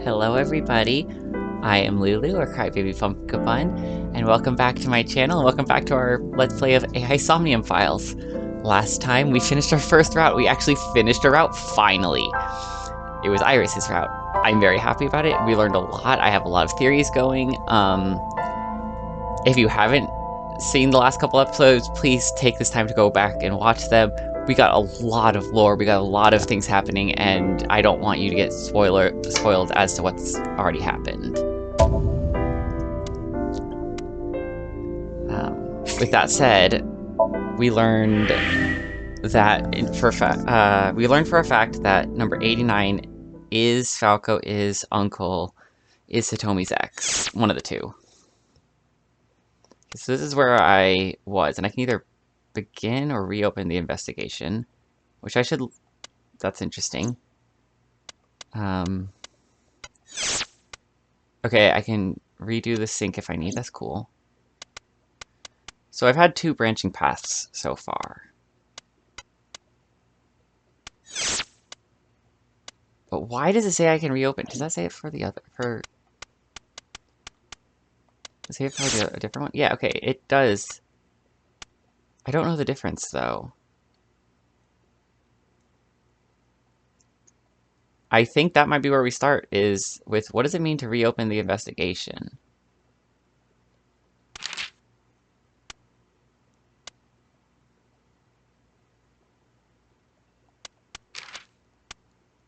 Hello everybody, I am Lulu, or Crybaby Pumpkin Bun, and welcome back to my channel, and welcome back to our Let's Play of AI Somnium Files. Last time we finished our first route. We actually finished a route, finally. It was Iris's route. I'm very happy about it. We learned a lot. I have a lot of theories going. If you haven't seen the last couple episodes, please take this time to go back and watch them. We got a lot of lore, we got a lot of things happening, and I don't want you to get spoiled as to what's already happened. With that said, we learned that for a fact that number 89 is Falco, is Uncle, is Satomi's ex, one of the two. So this is where I was, and I can either begin or reopen the investigation, which I should. That's interesting. Okay, I can redo the sync if I need. That's cool. So I've had 2 branching paths so far. But why does it say I can reopen? Does that say it for the other? Does it say it for a different one? Yeah, okay, it does. I don't know the difference, though. I think that might be where we start, is with what does it mean to reopen the investigation?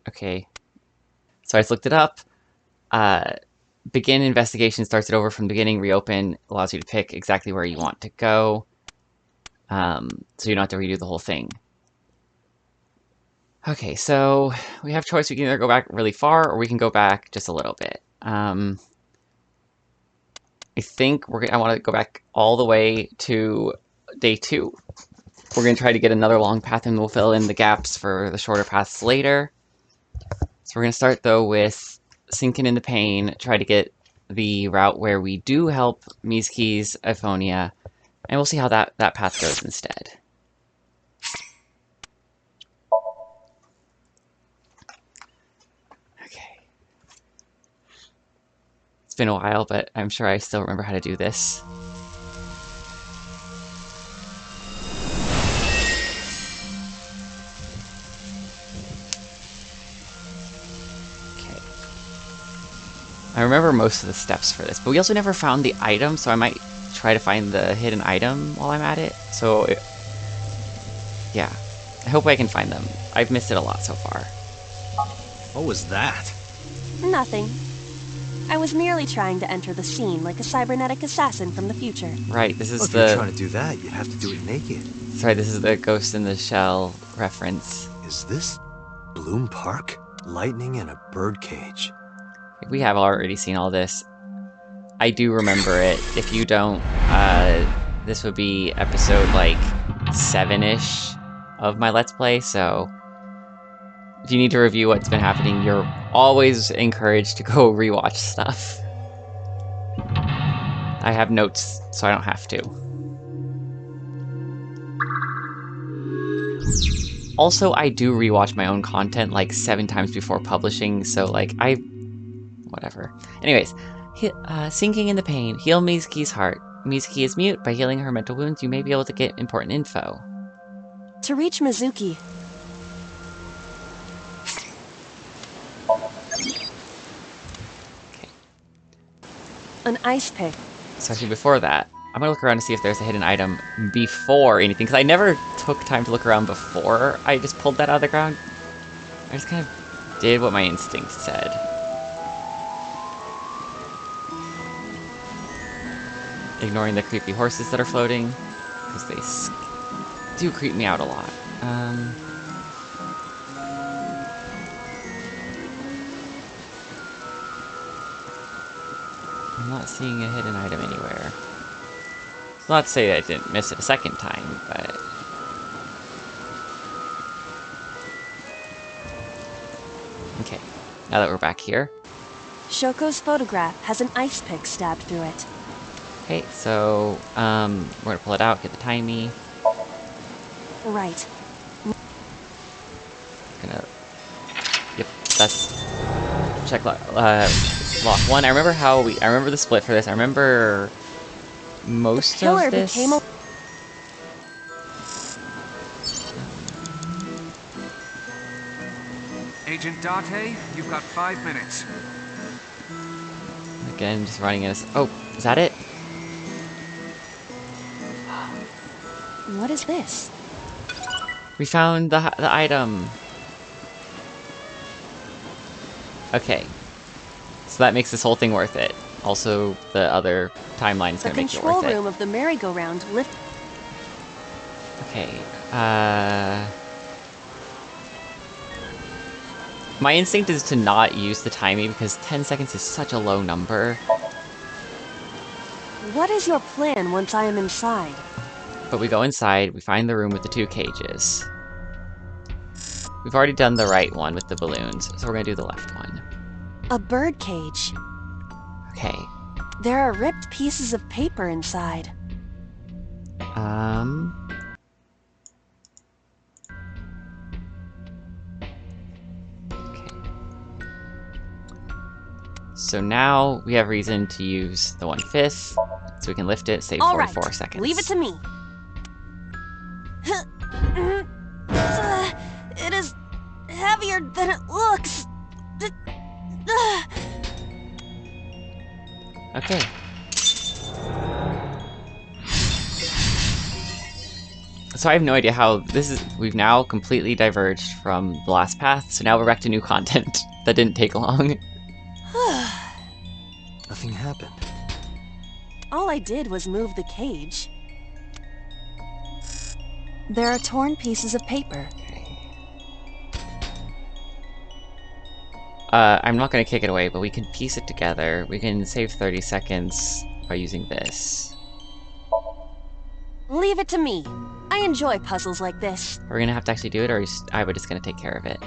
Okay, so I just looked it up. Begin investigation starts it over from the beginning. Reopen allows you to pick exactly where you want to go. So you don't have to redo the whole thing. Okay, so we have choice. We can either go back really far, or we can go back just a little bit. I think I want to go back all the way to day 2. We're going to try to get another long path, and we'll fill in the gaps for the shorter paths later. So we're going to start, though, with sinking into pain, try to get the route where we do help Mizuki's Aphonia, and we'll see how that path goes instead. Okay. It's been a while, but I'm sure I still remember how to do this. I remember most of the steps for this, but we also never found the item, so I might try to find the hidden item while I'm at it. So, yeah. I hope I can find them. I've missed it a lot so far. What was that? Nothing. I was merely trying to enter the scene like a cybernetic assassin from the future. Right, this is If you're trying to do that, you'd have to do it naked. Sorry, this is the Ghost in the Shell reference. Is this Bloom Park? Lightning in a birdcage. We have already seen all this. I do remember it. If you don't, this would be episode, like, 7-ish of my Let's Play, so if you need to review what's been happening, you're always encouraged to go rewatch stuff. I have notes, so I don't have to. Also, I do rewatch my own content, like, 7 times before publishing, so, like, whatever. Anyways, sinking in the pain. Heal Mizuki's heart. Mizuki is mute. By healing her mental wounds, you may be able to get important info. To reach Mizuki. Okay. An ice pick. So actually, before that, I'm gonna look around to see if there's a hidden item before anything, because I never took time to look around before I just pulled that out of the ground. I just kind of did what my instinct said. Ignoring the creepy horses that are floating, because they do creep me out a lot. I'm not seeing a hidden item anywhere. It's not to say that I didn't miss it a second time, but... Okay, now that we're back here. Shoko's photograph has an ice pick stabbed through it. Okay, so, we're gonna pull it out, get the timey. Right. Yep, that's check lock 1. I remember the split for this. I remember most of this. Agent Date, you've got 5 minutes. Again, just running us. Oh, is that it? What is this? We found the item. Okay. So that makes this whole thing worth it. Also, the other timeline's gonna make it worth it. The control room of the merry-go-round lift. Okay. My instinct is to not use the timing because 10 seconds is such a low number. What is your plan once I am inside? But we go inside, we find the room with the 2 cages. We've already done the right one with the balloons, so we're gonna do the left one. A bird cage. Okay. There are ripped pieces of paper inside. Okay. So now we have reason to use the 1/5, so we can lift it, save 44 seconds. Leave it to me. It is heavier than it looks. Okay. So I have no idea how this is. We've now completely diverged from the last path, so now we're back to new content. That didn't take long. Nothing happened. All I did was move the cage. There are torn pieces of paper. I'm not gonna kick it away, but we can piece it together. We can save 30 seconds by using this. Leave it to me. I enjoy puzzles like this. Are we gonna have to actually do it, or is Iva just gonna take care of it?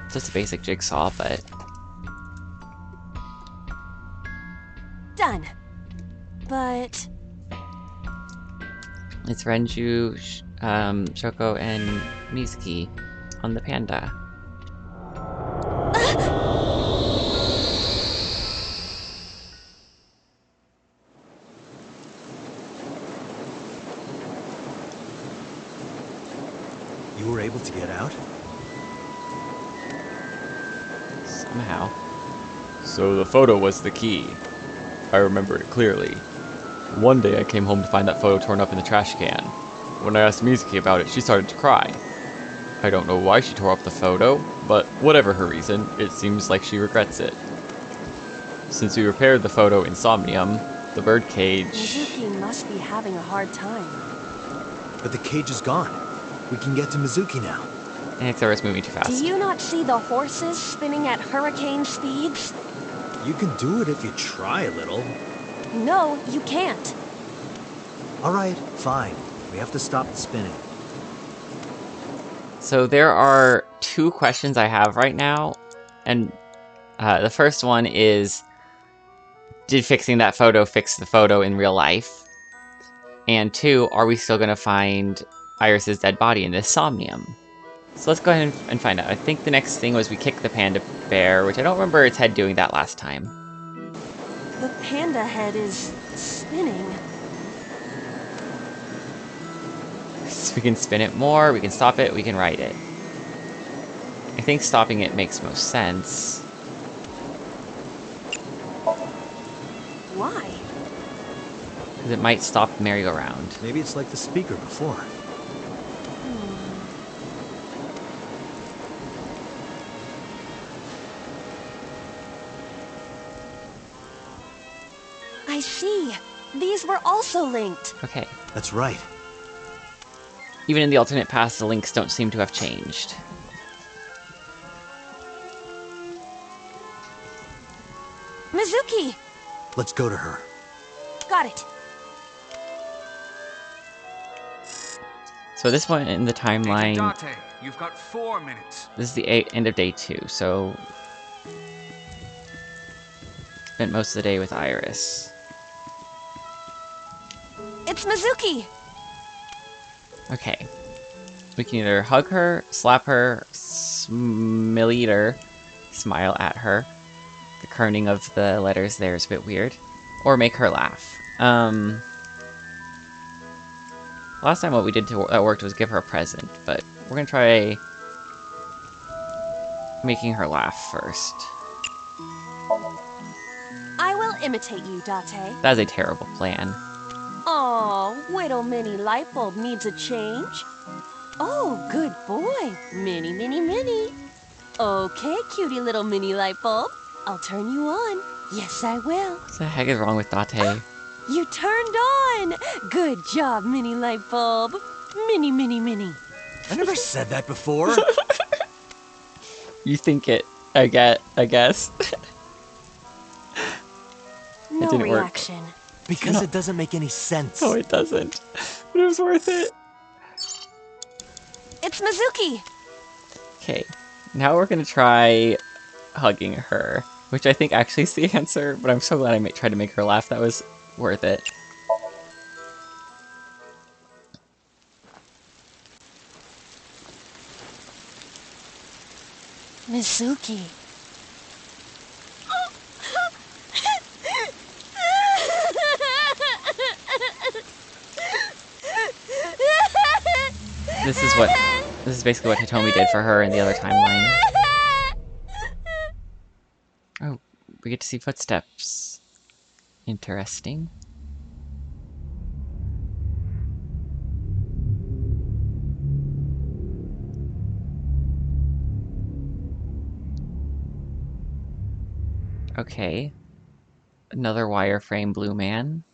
It's just a basic jigsaw, but... Done. But... It's Renju, Shoko, and Mizuki on the panda. You were able to get out? Somehow. So the photo was the key. I remember it clearly. One day I came home to find that photo torn up in the trash can. When I asked Mizuki about it, she started to cry. I don't know why she tore up the photo, but whatever her reason, it seems like she regrets it. Since we repaired the photo in Somnium, the bird cage... Mizuki must be having a hard time. But the cage is gone. We can get to Mizuki now. Anixor moving too fast. Do you not see the horses spinning at hurricane speeds? You can do it if you try a little. No, you can't. Alright, fine. We have to stop the spinning. So there are 2 questions I have right now, and the first one is, did fixing that photo fix the photo in real life? And 2, are we still going to find Iris's dead body in this Somnium? So let's go ahead and find out. I think the next thing was we kicked the panda bear, which I don't remember its head doing that last time. The panda head is spinning. So we can spin it more, we can stop it, we can ride it. I think stopping it makes most sense. Why? Because it might stop the merry-go-round. Maybe it's like the speaker before. I see. These were also linked. Okay. That's right. Even in the alternate paths, the links don't seem to have changed. Mizuki! Let's go to her. Got it. So this one in the timeline... Agent Date, you've got 4 minutes. This is the end of day 2, so... Spent most of the day with Iris. It's Mizuki! Okay. We can either hug her, slap her, smell her, smile at her. The kerning of the letters there is a bit weird. Or make her laugh. Last time what we did that worked was give her a present, but we're gonna try making her laugh first. I will imitate you, Date. That is a terrible plan. Aw, little mini light bulb needs a change. Oh, good boy. Mini, mini, mini. Okay, cutie little mini light bulb. I'll turn you on. Yes, I will. What the heck is wrong with Date? You turned on. Good job, mini light bulb. Mini, mini, mini. I never said that before. You think it, I guess. No didn't work. reaction. Because it doesn't make any sense. No, it doesn't. But it was worth it. It's Mizuki. Okay, now we're gonna try hugging her, which I think actually is the answer, but I'm so glad I tried to make her laugh. That was worth it. Mizuki. This is basically what Hitomi did for her in the other timeline. Oh, we get to see footsteps. Interesting. Okay. Another wireframe blue man.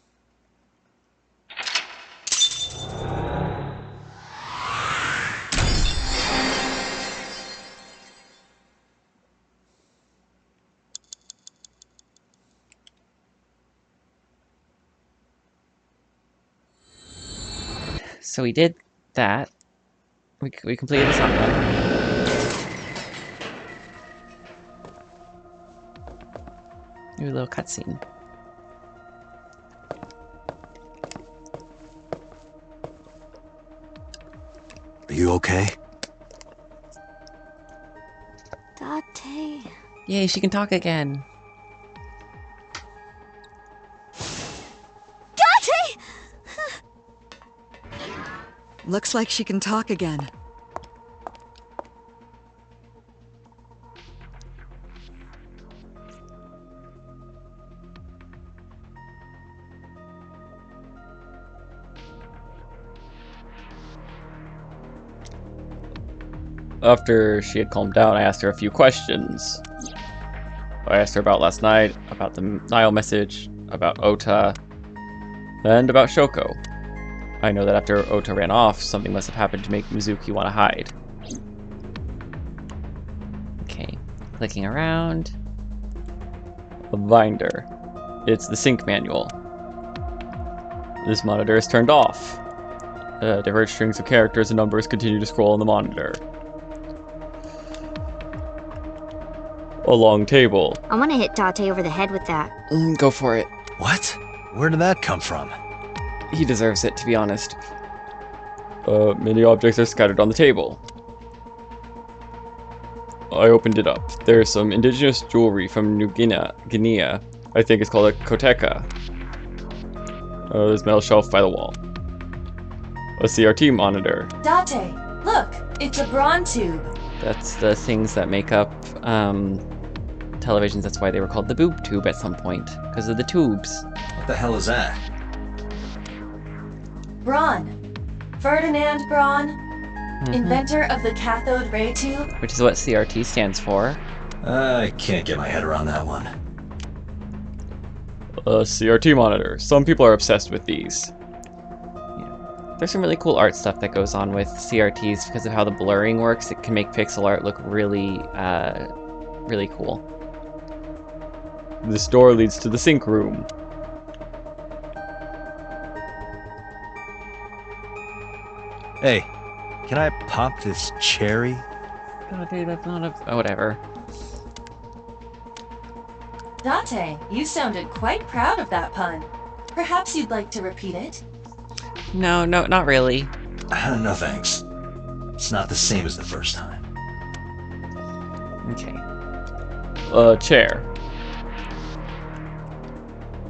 So we did that. We completed the Somnium. New little cutscene. Are you okay? Date. Yay, she can talk again. Date! Looks like she can talk again. After she had calmed down, I asked her a few questions. I asked her about last night, about the Nile message, about Ota, and about Shoko. I know that after Ota ran off, something must have happened to make Mizuki want to hide. Okay, clicking around. A binder. It's the sync manual. This monitor is turned off. Diverged strings of characters and numbers continue to scroll on the monitor. A long table. I want to hit Date over the head with that. Go for it. What? Where did that come from? He deserves it, to be honest. Many objects are scattered on the table. I opened it up. There's some indigenous jewelry from New Guinea. I think it's called a koteka. There's a metal shelf by the wall. A CRT monitor. Date, look, it's a bronze tube. That's the things that make up televisions. That's why they were called the boob tube at some point, because of the tubes. What the hell is that? Braun. Ferdinand Braun, inventor of the cathode ray tube. Which is what CRT stands for. I can't get my head around that one. A CRT monitor. Some people are obsessed with these. There's some really cool art stuff that goes on with CRTs because of how the blurring works. It can make pixel art look really, really cool. This door leads to the sync room. Hey, can I pop this cherry? Oh, dude, that's not a... Oh, whatever. Date, you sounded quite proud of that pun. Perhaps you'd like to repeat it? No, not really. No thanks. It's not the same as the first time. Okay. A chair.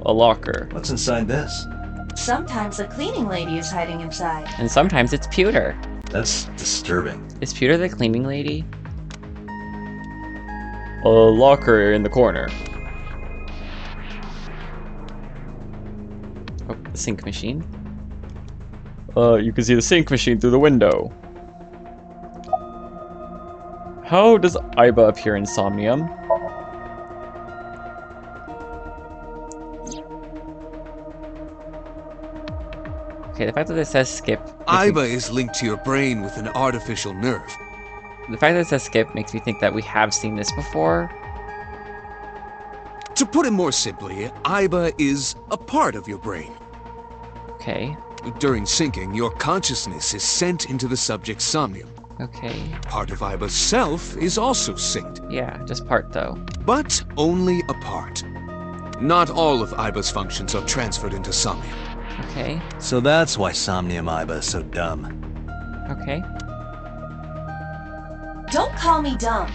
A locker. What's inside this? Sometimes the cleaning lady is hiding inside. And sometimes it's Pewter. That's disturbing. Is Pewter the cleaning lady? A locker in the corner. Oh, the sink machine. You can see the sink machine through the window. How does Iba appear in Somnium? Okay, the fact that it says skip. Iba is linked to your brain with an artificial nerve. The fact that it says skip makes me think that we have seen this before. To put it more simply, Iba is a part of your brain. Okay. During syncing, your consciousness is sent into the subject's somnium. Okay. Part of Iba's self is also synced, Yeah, just part though. but only a part. Not all of Iba's functions are transferred into somnium. Okay. So that's why Somnium Iba is so dumb. Okay. Don't call me dumb.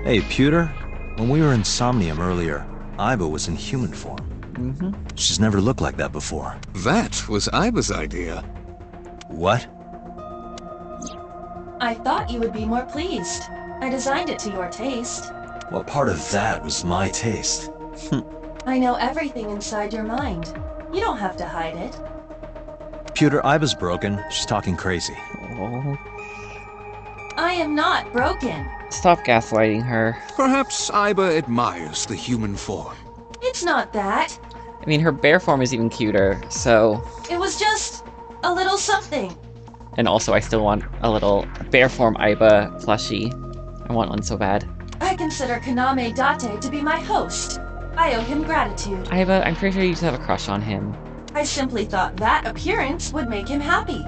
Hey, Pewter. When we were in Somnium earlier, Iba was in human form. Mm-hmm. She's never looked like that before. That was Iba's idea. What? I thought you would be more pleased. I designed it to your taste. What part of that was my taste? I know everything inside your mind. You don't have to hide it. Pewter, Iba's broken. She's talking crazy. Oh. I am not broken. Stop gaslighting her. Perhaps Iba admires the human form. It's not that. I mean, her bear form is even cuter, so... It was just a little something. And also, I still want a little bear form Iba plushie. I want one so bad. I consider Kaname Date to be my host. I owe him gratitude. Iba, I'm pretty sure you just have a crush on him. I simply thought that appearance would make him happy.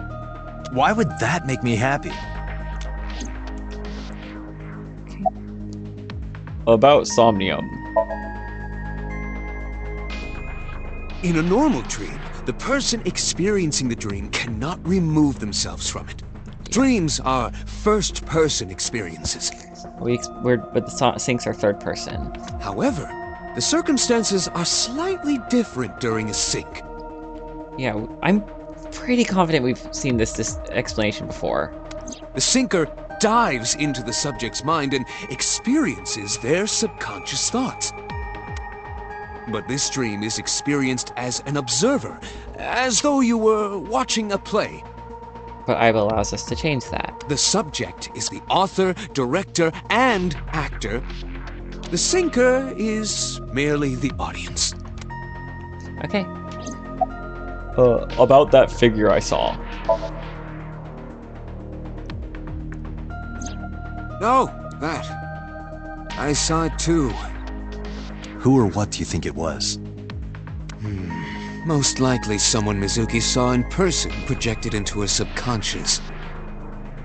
Why would that make me happy? About Somnium. In a normal dream, the person experiencing the dream cannot remove themselves from it. Dreams are first-person experiences. But the sinks are third person. However, the circumstances are slightly different during a sync. Yeah, I'm pretty confident we've seen this explanation before. The syncer dives into the subject's mind and experiences their subconscious thoughts. But this dream is experienced as an observer, as though you were watching a play. But Iba allows us to change that. The subject is the author, director, and actor. The syncer is merely the audience. Okay. About that figure I saw. Oh, that. I saw it too. Who or what do you think it was? Most likely someone Mizuki saw in person projected into her subconscious.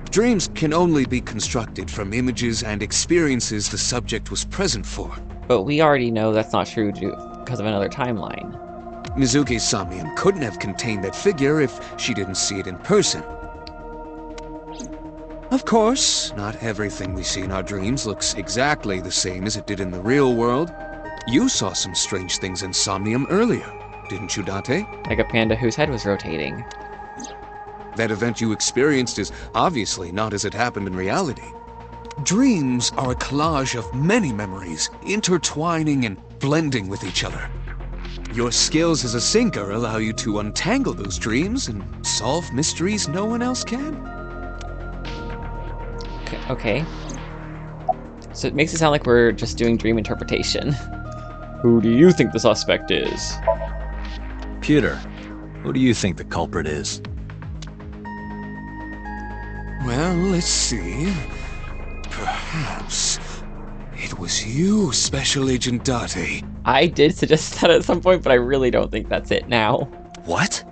Dreams can only be constructed from images and experiences the subject was present for. But we already know that's not true because of another timeline. Mizuki's Somnium couldn't have contained that figure if she didn't see it in person. Of course, not everything we see in our dreams looks exactly the same as it did in the real world. You saw some strange things in Somnium earlier, didn't you, Date? Like a panda whose head was rotating. That event you experienced is obviously not as it happened in reality. Dreams are a collage of many memories, intertwining and blending with each other. Your skills as a syncer allow you to untangle those dreams and solve mysteries no one else can. Okay. So it makes it sound like we're just doing dream interpretation. Who do you think the suspect is? Pewter, who do you think the culprit is? Well, let's see. Perhaps it was you, Special Agent Date. I did suggest that at some point, but I really don't think that's it now. What?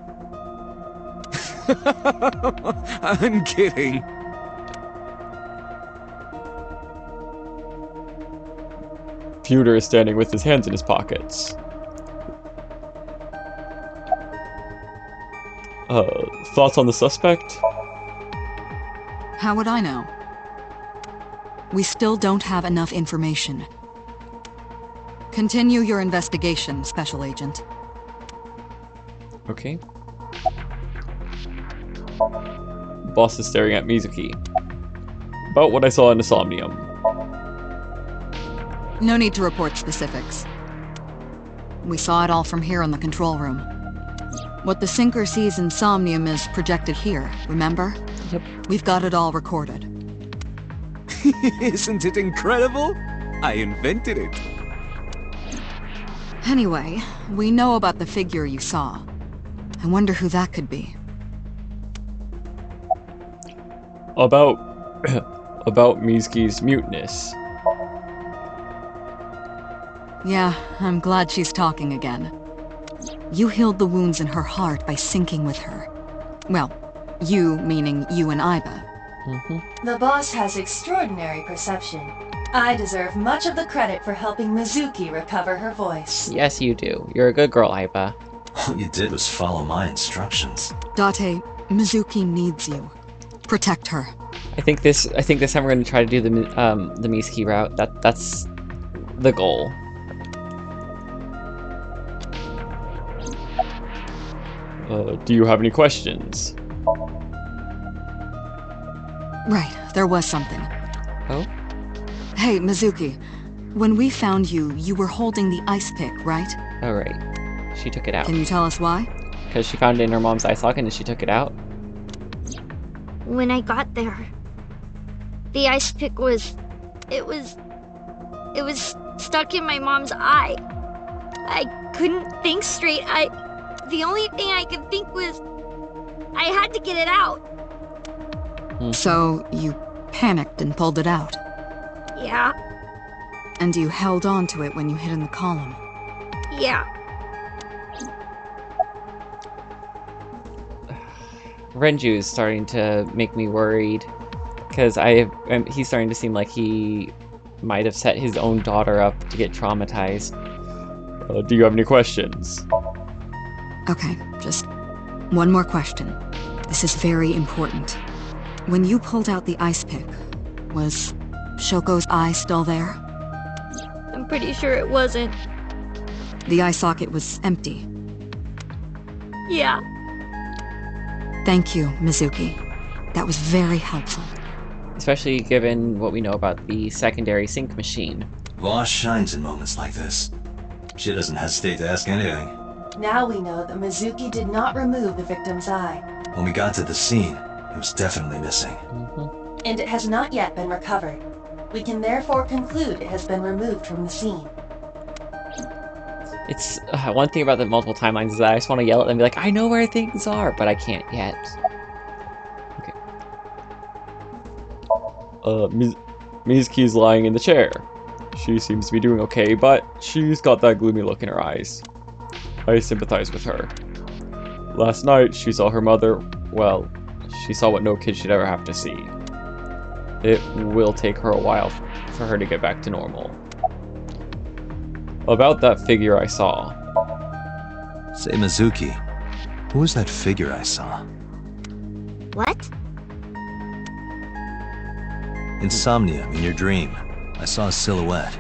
I'm kidding. Pewter is standing with his hands in his pockets. Thoughts on the suspect? How would I know? We still don't have enough information. Continue your investigation, Special Agent. Okay. Boss is staring at Mizuki. About what I saw in the Somnium. No need to report specifics. We saw it all from here in the control room. What the sinker sees in Somnium is projected here, remember? Yep. We've got it all recorded. Isn't it incredible? I invented it. Anyway, we know about the figure you saw. I wonder who that could be. About... about Mizuki's muteness. Yeah, I'm glad she's talking again. You healed the wounds in her heart by syncing with her. Well, you meaning you and Iba. The boss has extraordinary perception. I deserve much of the credit for helping Mizuki recover her voice. Yes, you do. You're a good girl, Iba. All you did was follow my instructions. Date, Mizuki needs you. Protect her. I think this time we're going to try to do the Mizuki route. That's the goal. Do you have any questions? Right, there was something. Oh? Hey, Mizuki. When we found you, you were holding the ice pick, right? Oh, right. She took it out. Can you tell us why? Because she found it in her mom's eye socket and she took it out. When I got there, the ice pick was... It was stuck in my mom's eye. I couldn't think straight. The only thing I could think was... I had to get it out. So, you panicked and pulled it out. Yeah, And you held on to it when you hid in the column. yeah. Renju's starting to make me worried. Because he's starting to seem like he might have set his own daughter up to get traumatized. Do you have any questions? Okay, just one more question. This is very important. When you pulled out the ice pick, was Shoko's eye still there? I'm pretty sure it wasn't. The eye socket was empty. Yeah. Thank you, Mizuki. That was very helpful. Especially given what we know about the secondary sync machine. Voss shines in moments like this. She doesn't hesitate to ask anything. Now we know that Mizuki did not remove the victim's eye, When we got to the scene, it was definitely missing. and it has not yet been recovered. We can therefore conclude it has been removed from the scene. It's one thing about the multiple timelines is that I just want to yell at them and be like, I know where things are, but I can't yet. Okay. Mizuki's lying in the chair. She seems to be doing okay, but she's got that gloomy look in her eyes. I sympathize with her. Last night, she saw her mother, well, she saw what no kid should ever have to see. It will take her a while for her to get back to normal. About that figure I saw. Say, Mizuki, who was that figure I saw? What? In Somnium, in your dream, I saw a silhouette.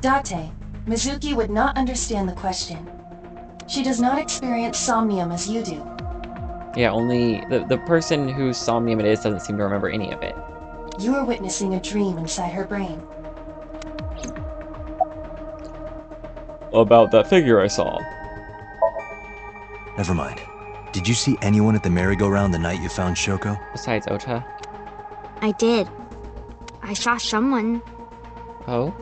Date, Mizuki would not understand the question. She does not experience Somnium as you do. Yeah, only the person whose Somnium it is doesn't seem to remember any of it. You are witnessing a dream inside her brain. About that figure I saw. Never mind. Did you see anyone at the merry-go-round the night you found Shoko? Besides Ota. I did. I saw someone Oh?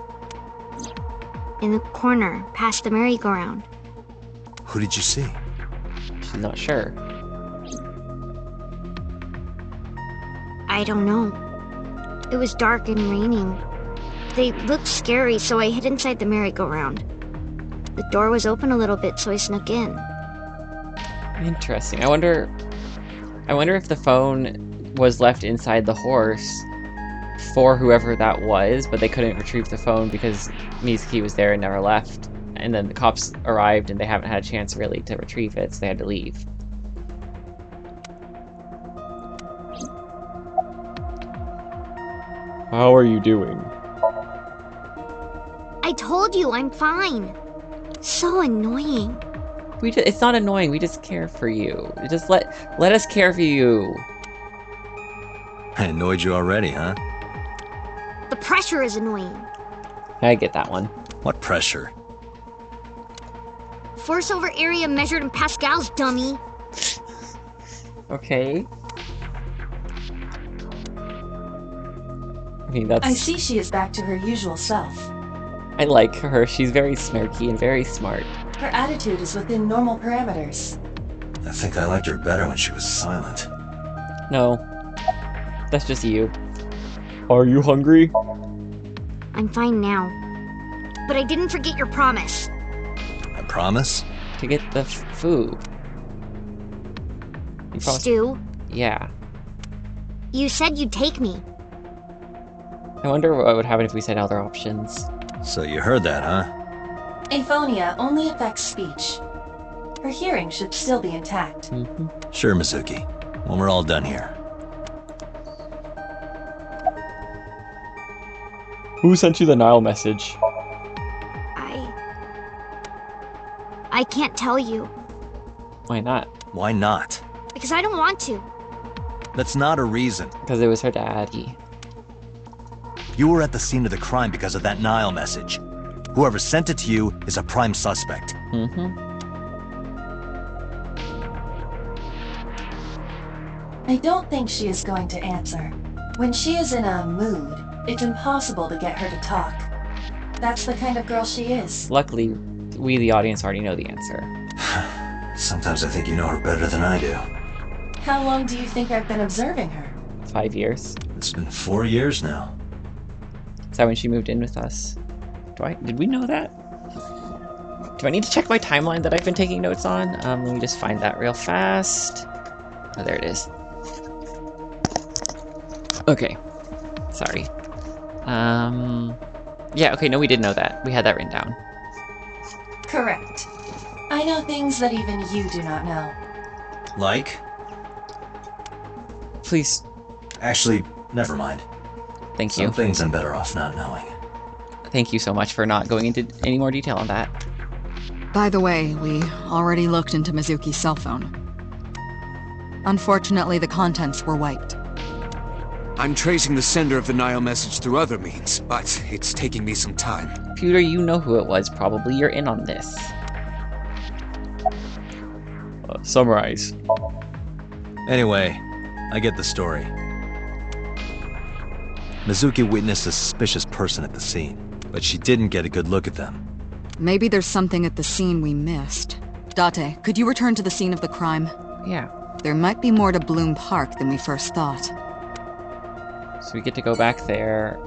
in the corner past the merry-go-round. Who did you see? She's not sure. I don't know. It was dark and raining. They looked scary, so I hid inside the merry-go-round. The door was open a little bit, so I snuck in. Interesting. I wonder if the phone was left inside the horse for whoever that was, but they couldn't retrieve the phone because Mizuki was there and never left. And then the cops arrived and they haven't had a chance really to retrieve it, so they had to leave. How are you doing? I told you I'm fine. So annoying. It's not annoying. We just care for you. Just let us care for you. I annoyed you already, huh? The pressure is annoying. I get that one. What pressure? Force over area measured in pascals, dummy. Okay. I mean, that's... I see she is back to her usual self. I like her. She's very snarky and very smart. Her attitude is within normal parameters. I think I liked her better when she was silent. No. That's just you. Are you hungry? I'm fine now. But I didn't forget your promise. I promise? To get the food. You promised... Stu, Yeah. you said you'd take me. I wonder what would happen if we said other options. So you heard that, huh? Aphonia only affects speech. Her hearing should still be intact. Mm-hmm. Sure, Mizuki. When we're all done here. Who sent you the Nile message? I can't tell you. Why not? Why not? Because I don't want to. That's not a reason. Because it was her daddy. You were at the scene of the crime because of that Nile message. Whoever sent it to you is a prime suspect. Mm-hmm. I don't think she is going to answer. When she is in a mood, it's impossible to get her to talk. That's the kind of girl she is. Luckily, we, the audience, already know the answer. Sometimes I think you know her better than I do. How long do you think I've been observing her? 5 years. It's been 4 years now. Is that when she moved in with us? Did we know that? Do I need to check my timeline that I've been taking notes on? Let me just find that real fast. Oh, there it is. Okay. Sorry. Yeah, okay, no, we did know that. We had that written down. Correct. I know things that even you do not know. Like? Please. Actually, never mind. Thank you. Some things I'm better off not knowing. Thank you so much for not going into any more detail on that. By the way, we already looked into Mizuki's cell phone. Unfortunately, the contents were wiped. I'm tracing the sender of the Nile message through other means, but it's taking me some time. Pewter, you know who it was, probably. You're in on this. Summarize. Anyway, I get the story. Mizuki witnessed a suspicious person at the scene, but she didn't get a good look at them. Maybe there's something at the scene we missed. Date, could you return to the scene of the crime? Yeah. There might be more to Bloom Park than we first thought. So we get to go back there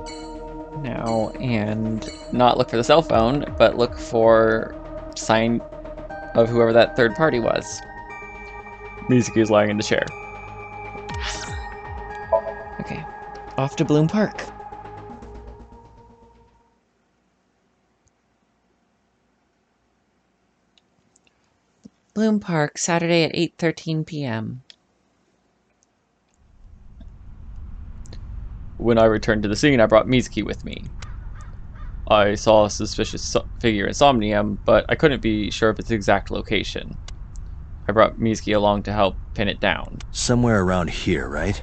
now and not look for the cell phone, but look for sign of whoever that third party was. Mizuki is lying in the chair. Okay. Off to Bloom Park. Bloom Park, Saturday at 8:13 p.m. When I returned to the scene, I brought Mizuki with me. I saw a suspicious figure in Somnium, but I couldn't be sure of its exact location. I brought Mizuki along to help pin it down. Somewhere around here, right?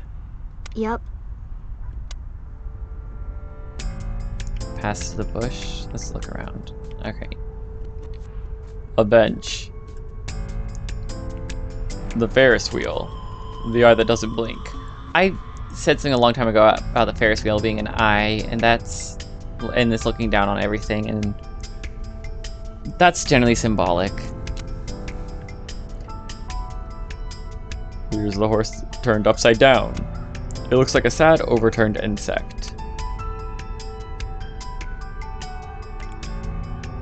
Yep. Past the bush. Let's look around. Okay. A bench. The Ferris wheel. The eye that doesn't blink. I said something a long time ago about the Ferris wheel being an eye, and that's... and this looking down on everything, and... that's generally symbolic. Here's the horse turned upside down. It looks like a sad, overturned insect.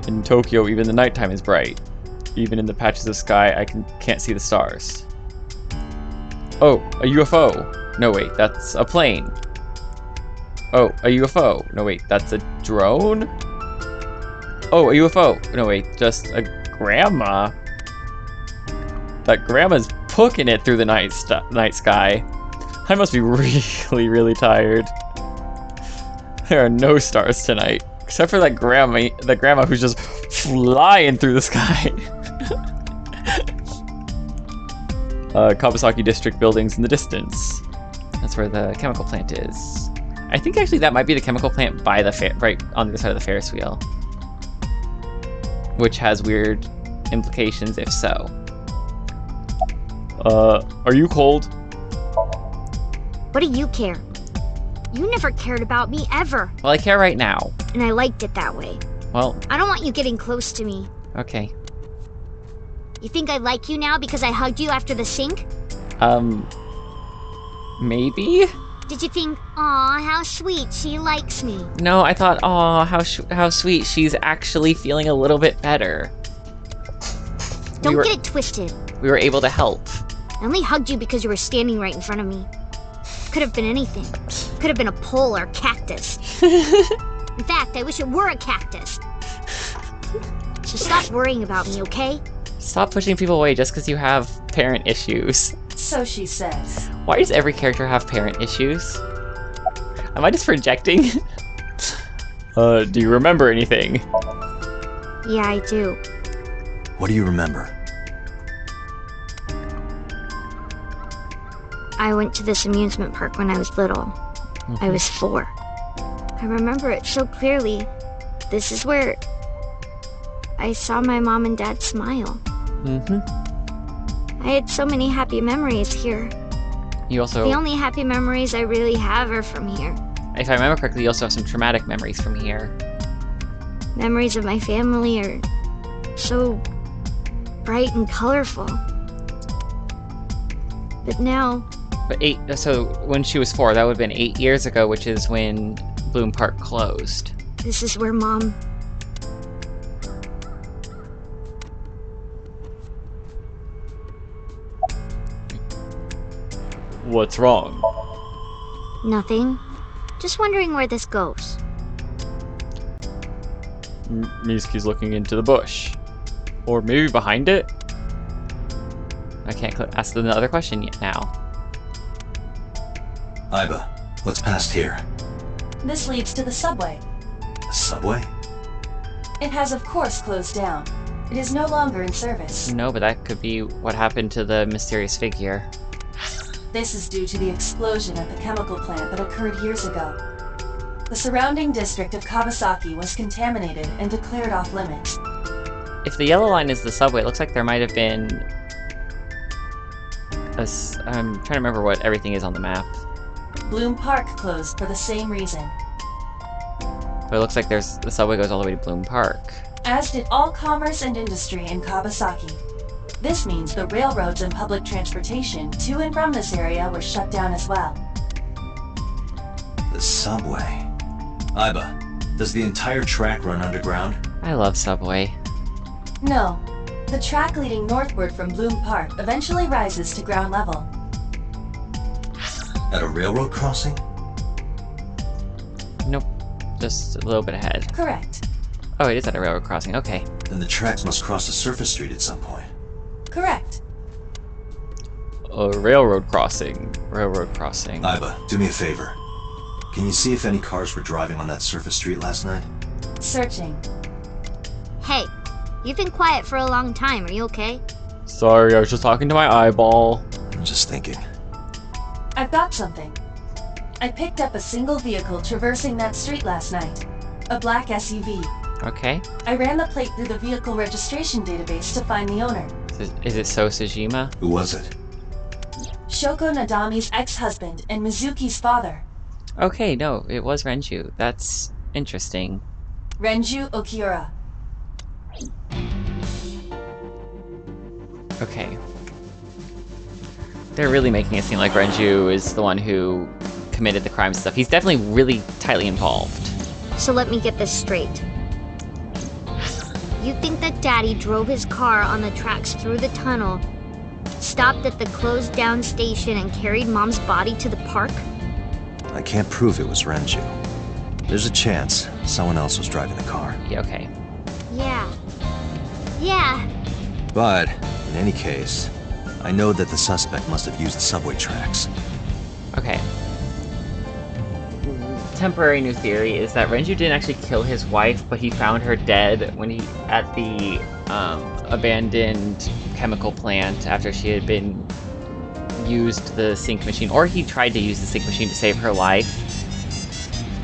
In Tokyo, even the nighttime is bright. Even in the patches of sky, I can't see the stars. Oh, a UFO! No wait, that's a plane. Oh, a UFO! No wait, that's a drone? Oh, a UFO! No wait, just a grandma. That grandma's booking it through the night sky. I must be really, really tired. There are no stars tonight, except for that grandma who's just flying through the sky. Kawasaki District buildings in the distance. That's where the chemical plant is. I think actually that might be the chemical plant by the right on the other side of the Ferris wheel. Which has weird implications if so. Are you cold? What do you care? You never cared about me, ever. Well, I care right now. And I liked it that way. Well, I don't want you getting close to me. okay. You think I like you now because I hugged you after the sink? Maybe? Did you think, aw, how sweet, she likes me? No, I thought, oh, how sweet, she's actually feeling a little bit better. Don't get it twisted. We were able to help. I only hugged you because you were standing right in front of me. Could have been anything. Could have been a pole or a cactus. In fact, I wish it were a cactus. So stop worrying about me, okay? Stop pushing people away just because you have parent issues. So she says. Why does every character have parent issues? Am I just projecting? Do you remember anything? Yeah, I do. What do you remember? I went to this amusement park when I was little. I was 4. I remember it so clearly. This is where I saw my mom and dad smile. I had so many happy memories here. You also... The only happy memories I really have are from here. If I remember correctly, you also have some traumatic memories from here. Memories of my family are so bright and colorful. But now... But so when she was 4, that would have been 8 years ago, which is when Bloom Park closed. This is where Mom... What's wrong? Nothing. Just wondering where this goes. Mizuki's looking into the bush. Or maybe behind it? I can't ask them the other question yet now. Iba, what's past here? This leads to the subway. The subway? It has of course closed down. It is no longer in service. No, but that could be what happened to the mysterious figure. This is due to the explosion at the chemical plant that occurred years ago. The surrounding district of Kawasaki was contaminated and declared off limits. If the yellow line is the subway, it looks like there might have been... I'm trying to remember what everything is on the map. Bloom Park closed for the same reason. But it looks like the subway goes all the way to Bloom Park. As did all commerce and industry in Kawasaki. This means the railroads and public transportation to and from this area were shut down as well. The subway. Iba, does the entire track run underground? I love Subway. No. The track leading northward from Bloom Park eventually rises to ground level. At a railroad crossing? Nope. Just a little bit ahead. Correct. Oh, it is at a railroad crossing. Okay. Then the tracks must cross a surface street at some point. Correct. A railroad crossing. Railroad crossing. Iba, do me a favor. Can you see if any cars were driving on that surface street last night? Searching. Hey, you've been quiet for a long time. Are you okay? Sorry, I was just talking to my eyeball. I'm just thinking. I've got something. I picked up a single vehicle traversing that street last night. A black SUV. Okay. I ran the plate through the vehicle registration database to find the owner. Is it So Sejima? Who was it? Shoko Nadami's ex-husband and Mizuki's father. Okay, no, it was Renju. That's interesting. Renju Okiura. Okay. They're really making it seem like Renju is the one who committed the crime stuff. He's definitely really tightly involved. So let me get this straight. You think that Daddy drove his car on the tracks through the tunnel, stopped at the closed down station, and carried Mom's body to the park? I can't prove it was Renju. There's a chance someone else was driving the car. Yeah, okay. Yeah. Yeah. But, in any case, I know that the suspect must have used the subway tracks. Okay. temporary new theory is that Renju didn't actually kill his wife, but he found her dead when he at the abandoned chemical plant after she had been used the sink machine, or he tried to use the sink machine to save her life.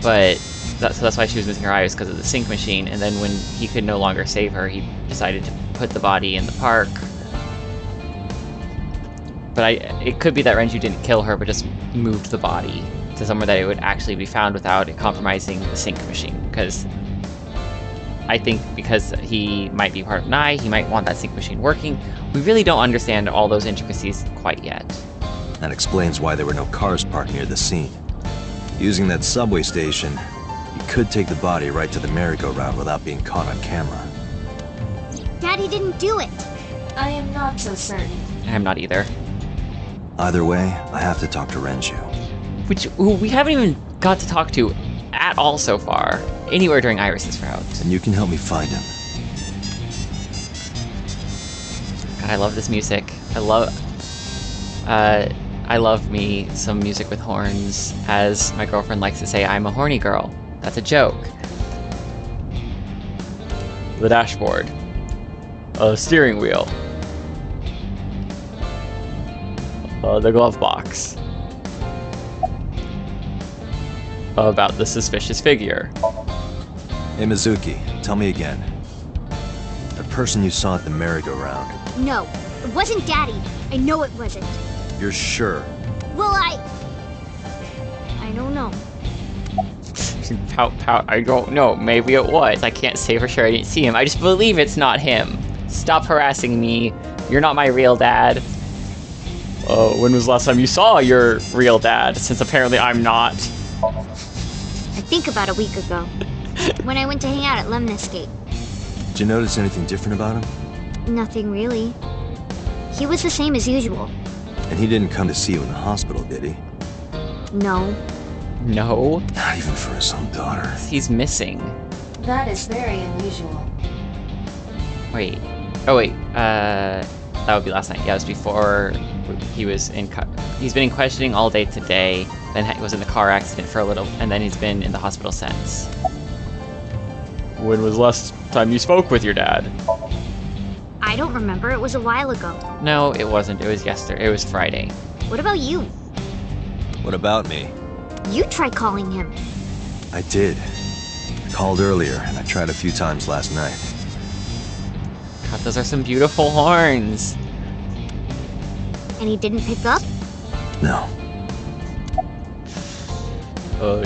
But so that's why she was missing her eye, was because of the sink machine. And then when he could no longer save her, he decided to put the body in the park. But it could be that Renju didn't kill her, but just moved the body to somewhere that it would actually be found without it compromising the sink machine. Because I think because he might be part of Nai, he might want that sink machine working. We really don't understand all those intricacies quite yet. That explains why there were no cars parked near the scene. Using that subway station, you could take the body right to the merry-go-round without being caught on camera. Daddy didn't do it. I am not so certain. I'm not either. Either way, I have to talk to Renju. Who we haven't even got to talk to at all so far, anywhere during Iris's route. And you can help me find him. God, I love this music. I love me some music with horns. As my girlfriend likes to say, I'm a horny girl. That's a joke. The dashboard. A steering wheel. The glove box. About the suspicious figure. Hey Mizuki, tell me again. That person you saw at the merry-go-round. No, it wasn't Daddy. I know it wasn't. You're sure? Well, I don't know. Pout, I don't know. Maybe it was. I can't say for sure. I didn't see him. I just believe it's not him. Stop harassing me. You're not my real dad. When was the last time you saw your real dad? Since apparently I'm not. I think about a week ago. When I went to hang out at Lemniscate. Did you notice anything different about him? Nothing really. He was the same as usual. And he didn't come to see you in the hospital, did he? No. No? Not even for his own daughter. He's missing. That is very unusual. Wait. Oh, wait. That would be last night. Yeah, it was before he was in... He's been in questioning all day today, then he was in the car accident for a little, and then he's been in the hospital since. When was the last time you spoke with your dad? I don't remember. It was a while ago. No, it wasn't. It was yesterday. It was Friday. What about you? What about me? You try calling him. I did. I called earlier, and I tried a few times last night. God, those are some beautiful horns. And he didn't pick up? No.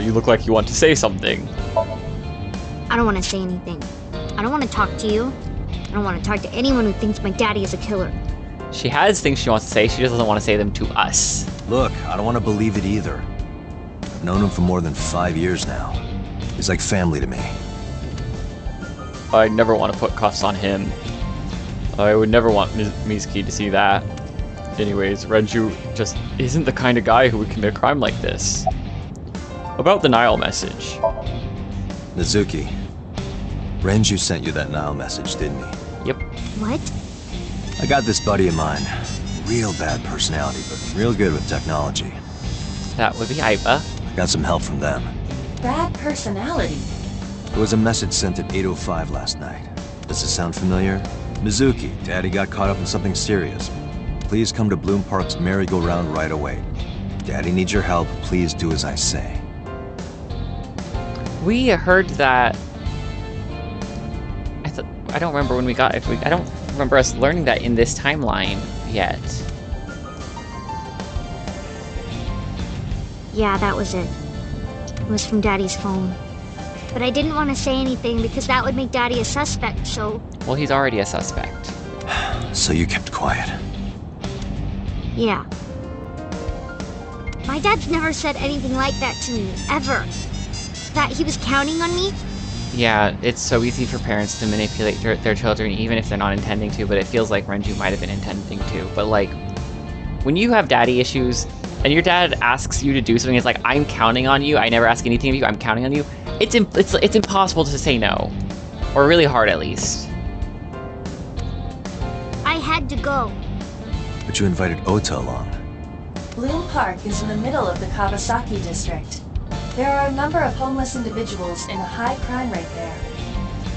You look like you want to say something. I don't want to say anything. I don't want to talk to you. I don't want to talk to anyone who thinks my daddy is a killer. She has things she wants to say, she just doesn't want to say them to us. Look, I don't want to believe it either. I've known him for more than 5 years now. He's like family to me. I never want to put cuffs on him. I would never want Mizuki to see that. Anyways, Renju just isn't the kind of guy who would commit a crime like this. About the Nile message. Mizuki, Renju sent you that Nile message, didn't he? Yep. What? I got this buddy of mine. Real bad personality, but real good with technology. That would be Aiba. I got some help from them. Bad personality. There was a message sent at 8:05 last night. Does this sound familiar? Mizuki, Daddy got caught up in something serious. Please come to Bloom Park's merry-go-round right away. Daddy needs your help. Please do as I say. We heard that... I don't remember when we got... I don't remember us learning that in this timeline yet. Yeah, that was it. It was from Daddy's phone. But I didn't want to say anything because that would make Daddy a suspect, so... Well, he's already a suspect. So you kept quiet. Yeah. My dad's never said anything like that to me, ever. That he was counting on me? Yeah, it's so easy for parents to manipulate their children, even if they're not intending to, but it feels like Renju might have been intending to. But, like, when you have daddy issues, and your dad asks you to do something, it's like, I'm counting on you, I never ask anything of you, I'm counting on you, it's impossible to say no. Or really hard, at least. I had to go. But you invited Ota along. Bloom Park is in the middle of the Kawasaki district. There are a number of homeless individuals and a high crime rate there.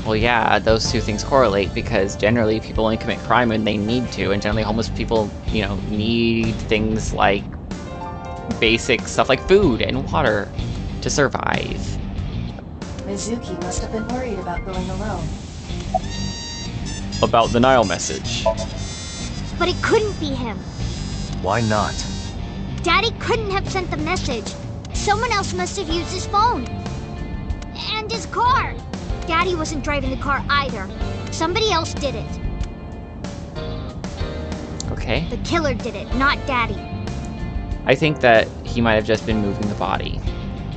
Well, yeah, those two things correlate because generally people only commit crime when they need to, and generally homeless people, you know, need things like basic stuff like food and water to survive. Mizuki must have been worried about going alone. About the Nile message. But it couldn't be him. Why not? Daddy couldn't have sent the message. Someone else must have used his phone. And his car. Daddy wasn't driving the car either. Somebody else did it. Okay. The killer did it, not Daddy. I think that he might have just been moving the body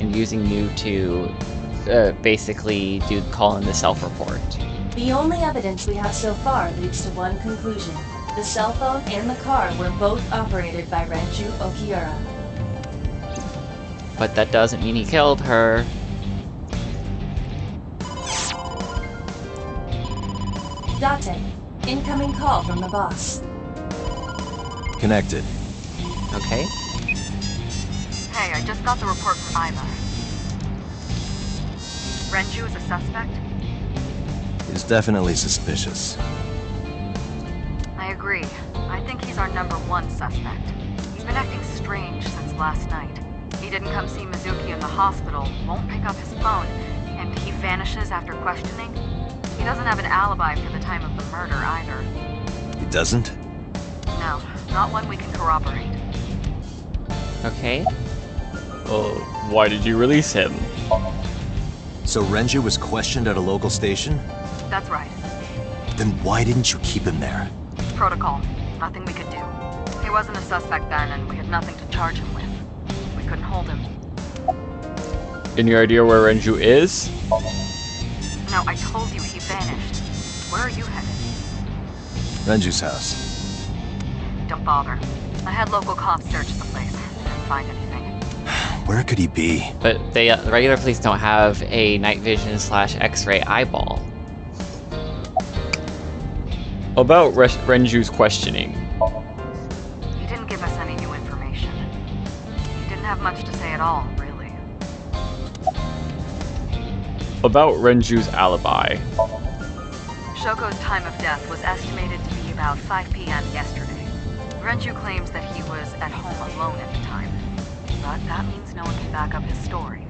and using you to basically call in the self-report. The only evidence we have so far leads to one conclusion. The cell phone and the car were both operated by Renju Okiura. But that doesn't mean he killed her. Date, incoming call from the boss. Connected. Okay. Hey, I just got the report from Iva. Renju is a suspect? He's definitely suspicious. I agree. I think he's our #1 suspect. He's been acting strange since last night. He didn't come see Mizuki in the hospital, won't pick up his phone, and he vanishes after questioning. He doesn't have an alibi for the time of the murder either. He doesn't? No, not one we can corroborate. Okay. Well, why did you release him? So Renju was questioned at a local station? That's right. Then why didn't you keep him there? Protocol. Nothing we could do. He wasn't a suspect then, and we had nothing to charge him with. We couldn't hold him. Any idea where Renju is? No, I told you he vanished. Where are you headed? Renju's house. Don't bother. I had local cops search the place. Didn't find anything. Where could he be? But they, the regular police don't have a night vision / X-ray eyeball. About Renju's questioning. He didn't give us any new information. He didn't have much to say at all, really. About Renju's alibi. Shoko's time of death was estimated to be about 5 p.m. yesterday. Renju claims that he was at home alone at the time. But that means no one can back up his story.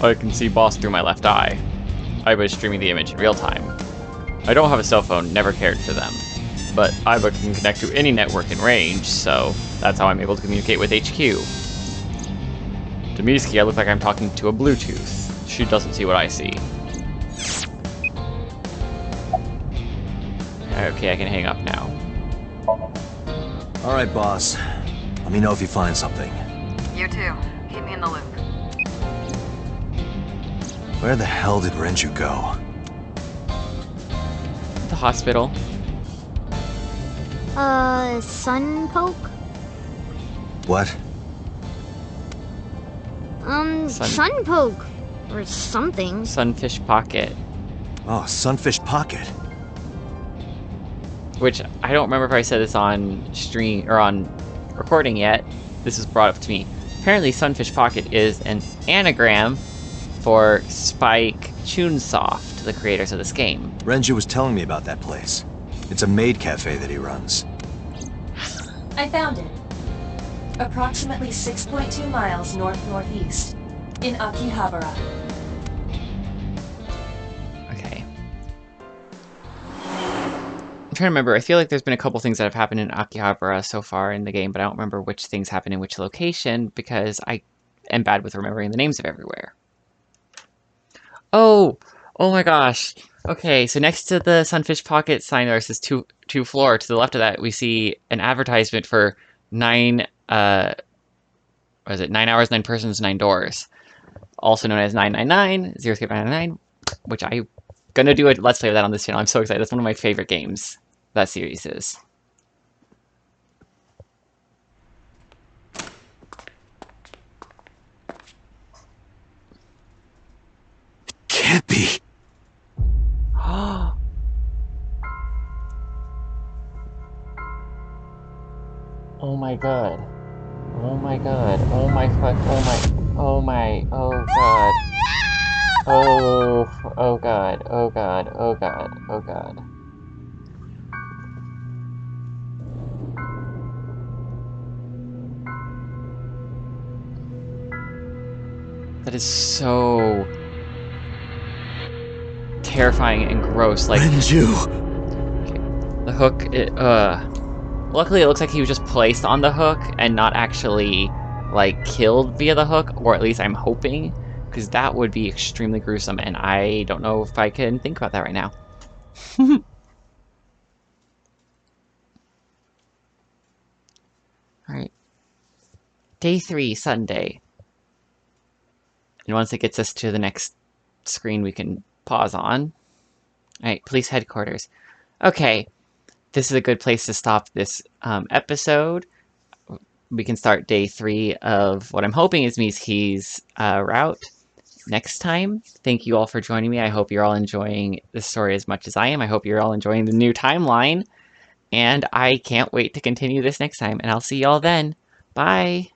I can see Boss through my left eye. I was streaming the image in real time. I don't have a cell phone, never cared for them. But Iva can connect to any network in range, so that's how I'm able to communicate with HQ. To Mizuki, I look like I'm talking to a Bluetooth. She doesn't see what I see. Okay, I can hang up now. Alright, boss. Let me know if you find something. You too. Keep me in the loop. Where the hell did Renju go? The hospital. Sun poke? What? Sun poke. Or something. Sunfish Pocket. Oh, Sunfish Pocket. Which, I don't remember if I said this on stream, or on recording yet. This was brought up to me. Apparently Sunfish Pocket is an anagram for Spike Chunsoft, the creators of this game. Renju was telling me about that place. It's a maid cafe that he runs. I found it. Approximately 6.2 miles north-northeast, in Akihabara. Okay. I'm trying to remember. I feel like there's been a couple things that have happened in Akihabara so far in the game, but I don't remember which things happen in which location because I am bad with remembering the names of everywhere. Oh my gosh. Okay, so next to the Sunfish Pocket sign, there's this two floor. To the left of that, we see an advertisement for 9 hours, 9 persons, 9 doors. Also known as 999, 0escape999, which I'm gonna do a Let's Play of that on this channel. I'm so excited. That's one of my favorite games that series is. Can't be. Oh my god. Oh my god. Oh my fuck. Oh my. Oh my. Oh god. Oh. Oh god. Oh god. Oh god. Oh god. That is so terrifying and gross. Like, the hook, luckily it looks like he was just placed on the hook and not actually, like, killed via the hook, or at least I'm hoping, because that would be extremely gruesome, and I don't know if I can think about that right now. Alright. Day 3, Sunday. And once it gets us to the next screen we can pause on. Alright, police headquarters. Okay, this is a good place to stop this episode. We can start day 3 of what I'm hoping is Mizuki's route next time. Thank you all for joining me. I hope you're all enjoying this story as much as I am. I hope you're all enjoying the new timeline. And I can't wait to continue this next time. And I'll see y'all then. Bye!